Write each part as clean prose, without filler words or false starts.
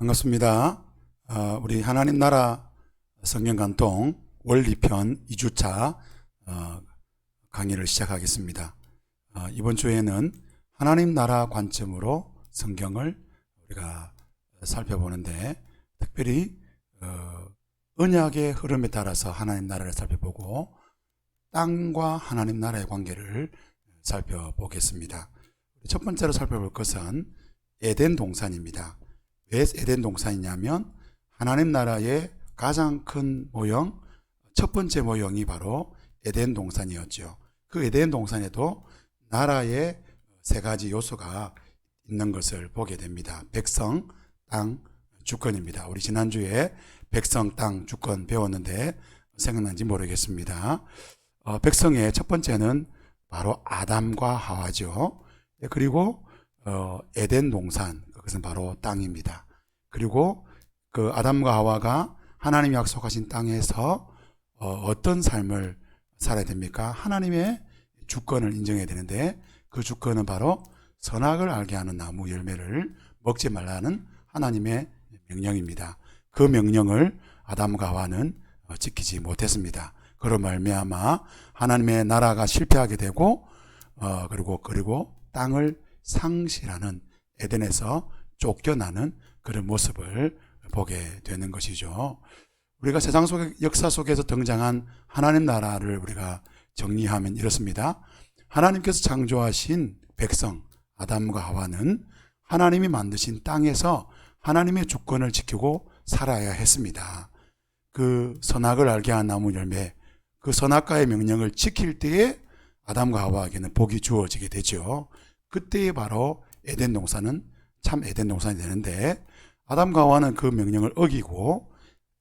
반갑습니다. 우리 하나님 나라 성경간통 원리편 2주차 강의를 시작하겠습니다. 이번 주에는 하나님 나라 관점으로 성경을 우리가 살펴보는데, 특별히 언약의 흐름에 따라서 하나님 나라를 살펴보고 땅과 하나님 나라의 관계를 살펴보겠습니다. 첫 번째로 살펴볼 것은 에덴 동산입니다. 왜 에덴 동산이냐면 하나님 나라의 가장 큰 모형, 첫 번째 모형이 바로 에덴 동산이었죠. 그 에덴 동산에도 나라의 세 가지 요소가 있는 것을 보게 됩니다. 백성, 땅, 주권입니다. 우리 지난주에 백성, 땅, 주권 배웠는데 생각난지 모르겠습니다. 백성의 첫 번째는 바로 아담과 하와죠. 그리고 에덴 동산, 그것은 바로 땅입니다. 그리고 그 아담과 하와가 하나님이 약속하신 땅에서 어떤 삶을 살아야 됩니까? 하나님의 주권을 인정해야 되는데, 그 주권은 바로 선악을 알게 하는 나무 열매를 먹지 말라는 하나님의 명령입니다. 그 명령을 아담과 하와는 지키지 못했습니다. 그로 말미암아 하나님의 나라가 실패하게 되고 그리고 땅을 상실하는, 에덴에서 쫓겨나는 그런 모습을 보게 되는 것이죠. 우리가 세상 속의 역사 속에서 등장한 하나님 나라를 우리가 정리하면 이렇습니다. 하나님께서 창조하신 백성 아담과 하와는 하나님이 만드신 땅에서 하나님의 주권을 지키고 살아야 했습니다. 그 선악을 알게 한 나무 열매, 그 선악과의 명령을 지킬 때에 아담과 하와에게는 복이 주어지게 되죠. 그때에 바로 에덴 동산은 참 에덴 동산이 되는데, 아담과 하와는 그 명령을 어기고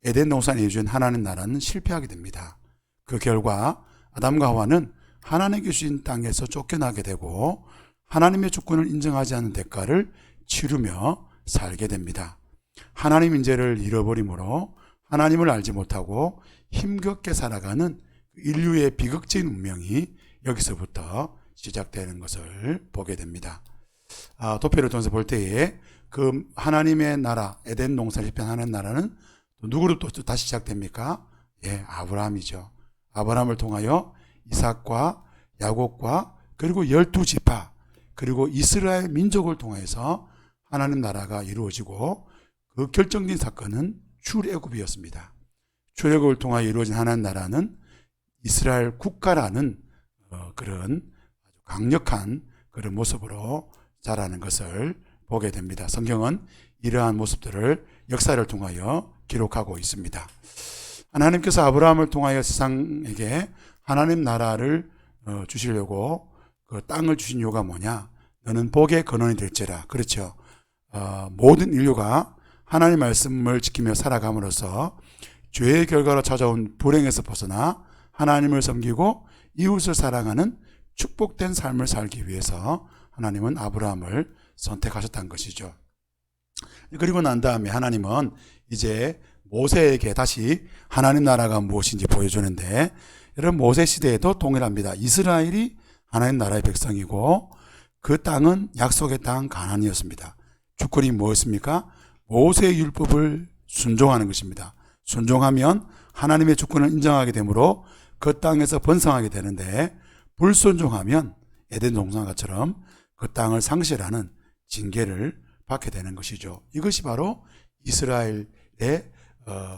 에덴 동산에 주신 하나님 나라는 실패하게 됩니다. 그 결과 아담과 하와는 하나님께 주신 땅에서 쫓겨나게 되고 하나님의 주권을 인정하지 않는 대가를 치르며 살게 됩니다. 하나님 인재를 잃어버림으로 하나님을 알지 못하고 힘겹게 살아가는 인류의 비극적인 운명이 여기서부터 시작되는 것을 보게 됩니다. 도표를 통해서 볼 때에 그 하나님의 나라, 에덴 동산을 실패한 하나님 나라는 누구로부터 다시 시작됩니까? 아브라함이죠. 아브라함을 통하여 이삭과 야곱과 그리고 12지파, 그리고 이스라엘 민족을 통해서 하나님 나라가 이루어지고, 그 결정적인 사건은 출애굽이었습니다. 출애굽을 통하여 이루어진 하나님 나라는 이스라엘 국가라는 그런 아주 강력한 그런 모습으로 자라는 것을 보게 됩니다. 성경은 이러한 모습들을 역사를 통하여 기록하고 있습니다. 하나님께서 아브라함을 통하여 세상에게 하나님 나라를 주시려고 그 땅을 주신 이유가 뭐냐? 너는 복의 근원이 될지라. 그렇죠. 모든 인류가 하나님 말씀을 지키며 살아감으로써 죄의 결과로 찾아온 불행에서 벗어나 하나님을 섬기고 이웃을 사랑하는 축복된 삶을 살기 위해서 하나님은 아브라함을 선택하셨다는 것이죠. 그리고 난 다음에 하나님은 이제 모세에게 다시 하나님 나라가 무엇인지 보여주는데, 여러분 모세 시대에도 동일합니다. 이스라엘이 하나님 나라의 백성이고 그 땅은 약속의 땅 가나안이었습니다. 주권이 무엇입니까? 모세의 율법을 순종하는 것입니다. 순종하면 하나님의 주권을 인정하게 되므로 그 땅에서 번성하게 되는데, 불순종하면 에덴 동산과처럼 그 땅을 상실하는 징계를 받게 되는 것이죠. 이것이 바로 이스라엘의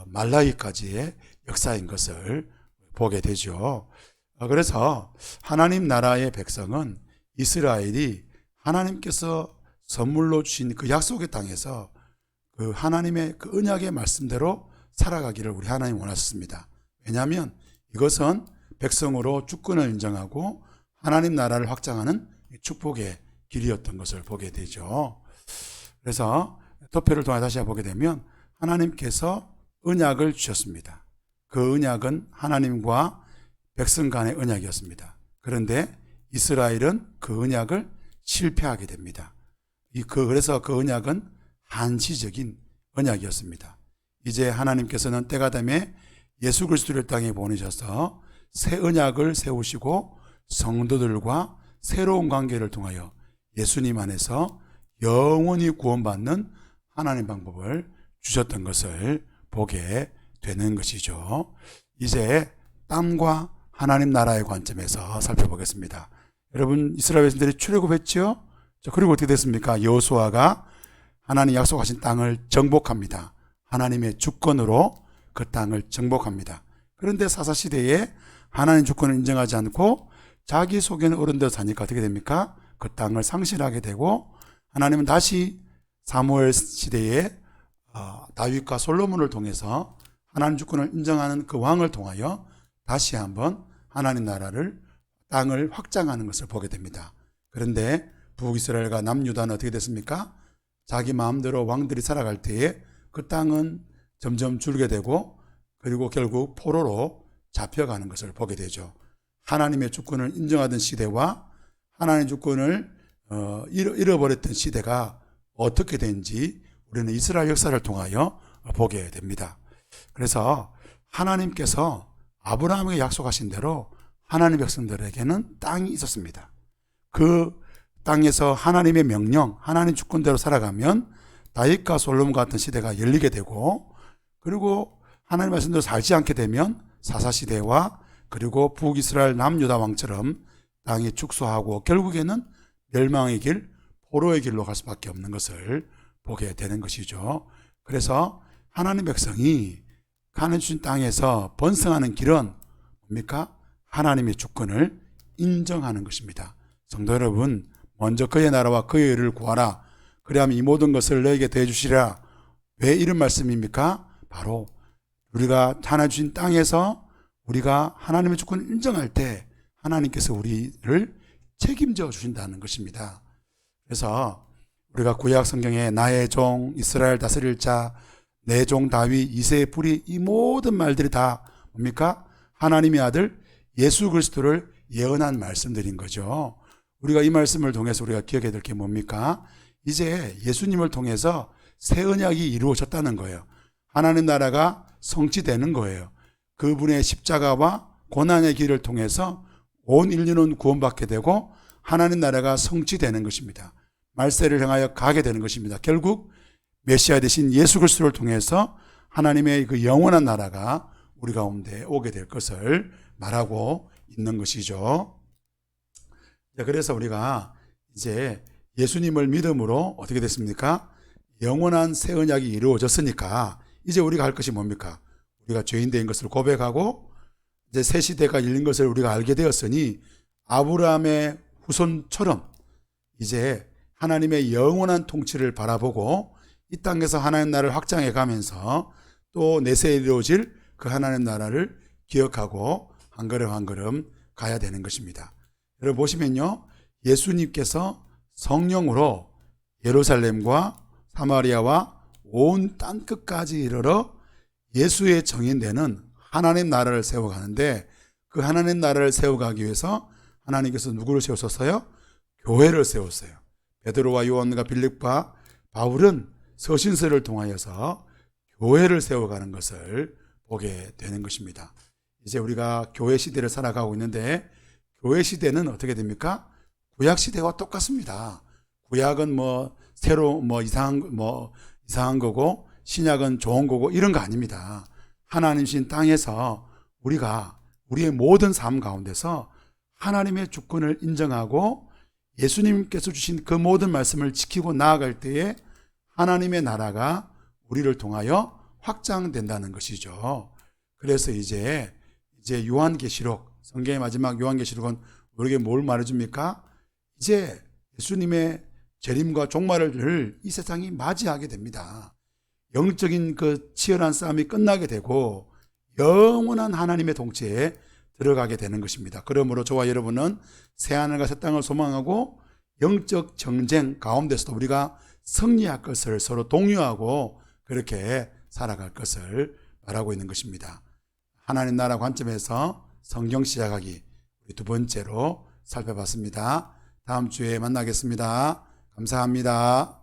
말라기까지의 역사인 것을 보게 되죠. 그래서 하나님 나라의 백성은 이스라엘이 하나님께서 선물로 주신 그 약속의 땅에서 그 하나님의 그 언약의 말씀대로 살아가기를 우리 하나님 원하셨습니다. 왜냐하면 이것은 백성으로 주권을 인정하고 하나님 나라를 확장하는 축복의 길이었던 것을 보게 되죠. 그래서 도표를 통해 다시 보게 되면 하나님께서 언약을 주셨습니다. 그 언약은 하나님과 백성 간의 언약이었습니다. 그런데 이스라엘은 그 언약을 실패하게 됩니다. 그래서 그 언약은 한시적인 언약이었습니다. 이제 하나님께서는 때가 되매 예수 그리스도를 땅에 보내셔서 새 언약을 세우시고 성도들과 새로운 관계를 통하여 예수님 안에서 영원히 구원받는 하나님 방법을 주셨던 것을 보게 되는 것이죠. 이제 땅과 하나님 나라의 관점에서 살펴보겠습니다. 여러분, 이스라엘 백성들이 출애굽했죠? 그리고 어떻게 됐습니까? 여호수아가 하나님 약속하신 땅을 정복합니다. 하나님의 주권으로 그 땅을 정복합니다. 그런데 사사시대에 하나님 주권을 인정하지 않고 자기 속에는 어른대로 사니까 어떻게 됩니까? 그 땅을 상실하게 되고, 하나님은 다시 사무엘 시대에 다윗과 솔로몬을 통해서 하나님 주권을 인정하는 그 왕을 통하여 다시 한번 하나님 나라를, 땅을 확장하는 것을 보게 됩니다. 그런데 북이스라엘과 남유다는 어떻게 됐습니까? 자기 마음대로 왕들이 살아갈 때에 그 땅은 점점 줄게 되고, 그리고 결국 포로로 잡혀가는 것을 보게 되죠. 하나님의 주권을 인정하던 시대와 하나님의 주권을 잃어버렸던 시대가 어떻게 된지 우리는 이스라엘 역사를 통하여 보게 됩니다. 그래서 하나님께서 아브라함에게 약속하신 대로 하나님 백성들에게는 땅이 있었습니다. 그 땅에서 하나님의 명령, 하나님 주권대로 살아가면 다윗과 솔로몬 같은 시대가 열리게 되고, 그리고 하나님 말씀대로 살지 않게 되면 사사시대와 그리고 북이스라엘 남유다 왕처럼 땅이 축소하고 결국에는 멸망의 길, 포로의 길로 갈 수밖에 없는 것을 보게 되는 것이죠. 그래서 하나님 백성이 가나안 주신 땅에서 번성하는 길은 뭡니까? 하나님의 주권을 인정하는 것입니다. 성도 여러분, 먼저 그의 나라와 그의 의를 구하라. 그리하면 이 모든 것을 너에게 더해 주시리라. 왜 이런 말씀입니까? 바로 우리가 하나님 주신 땅에서 우리가 하나님의 주권을 인정할 때 하나님께서 우리를 책임져 주신다는 것입니다. 그래서 우리가 구약 성경에 나의 종 이스라엘 다스릴 자, 내 종 다윗 이새의 뿌리, 이 모든 말들이 다 뭡니까? 하나님의 아들 예수 그리스도를 예언한 말씀들인 거죠. 우리가 이 말씀을 통해서 우리가 기억해야 될 게 뭡니까? 이제 예수님을 통해서 새 언약이 이루어졌다는 거예요. 하나님 나라가 성취되는 거예요. 그분의 십자가와 고난의 길을 통해서 온 인류는 구원받게 되고 하나님 나라가 성취되는 것입니다. 말세를 향하여 가게 되는 것입니다. 결국 메시아 되신 예수 그리스도를 통해서 하나님의 그 영원한 나라가 우리 가운데 오게 될 것을 말하고 있는 것이죠. 그래서 우리가 이제 예수님을 믿음으로 어떻게 됐습니까? 영원한 새 언약이 이루어졌으니까 이제 우리가 할 것이 뭡니까? 우리가 죄인 된 것을 고백하고 이제 새 시대가 열린 것을 우리가 알게 되었으니 아브라함의 후손처럼 이제 하나님의 영원한 통치를 바라보고 이 땅에서 하나님 나라를 확장해 가면서 또 내세에 이루어질 그 하나님 나라를 기억하고 한 걸음 한 걸음 가야 되는 것입니다. 여러분 보시면요, 예수님께서 성령으로 예루살렘과 사마리아와 온 땅끝까지 이르러 예수의 정인되는 하나님 나라를 세워가는데, 그 하나님 나라를 세워가기 위해서 하나님께서 누구를 세우셨어요? 교회를 세웠어요. 베드로와 요한과 빌립과 바울은 서신서를 통하여서 교회를 세워가는 것을 보게 되는 것입니다. 이제 우리가 교회 시대를 살아가고 있는데, 교회 시대는 어떻게 됩니까? 구약 시대와 똑같습니다. 구약은 새로 이상한 거고 신약은 좋은 거고 이런 거 아닙니다. 하나님 신 땅에서 우리가 우리의 모든 삶 가운데서 하나님의 주권을 인정하고 예수님께서 주신 그 모든 말씀을 지키고 나아갈 때에 하나님의 나라가 우리를 통하여 확장된다는 것이죠. 그래서 이제 요한계시록, 성경의 마지막 요한계시록은 우리에게 뭘 말해줍니까? 이제 예수님의 재림과 종말을 이 세상이 맞이하게 됩니다. 영적인 그 치열한 싸움이 끝나게 되고 영원한 하나님의 통치에 들어가게 되는 것입니다. 그러므로 저와 여러분은 새하늘과 새 땅을 소망하고 영적 정쟁 가운데서도 우리가 승리할 것을 서로 동요하고 그렇게 살아갈 것을 말하고 있는 것입니다. 하나님 나라 관점에서 성경 시작하기 우리 두 번째로 살펴봤습니다. 다음 주에 만나겠습니다. 감사합니다.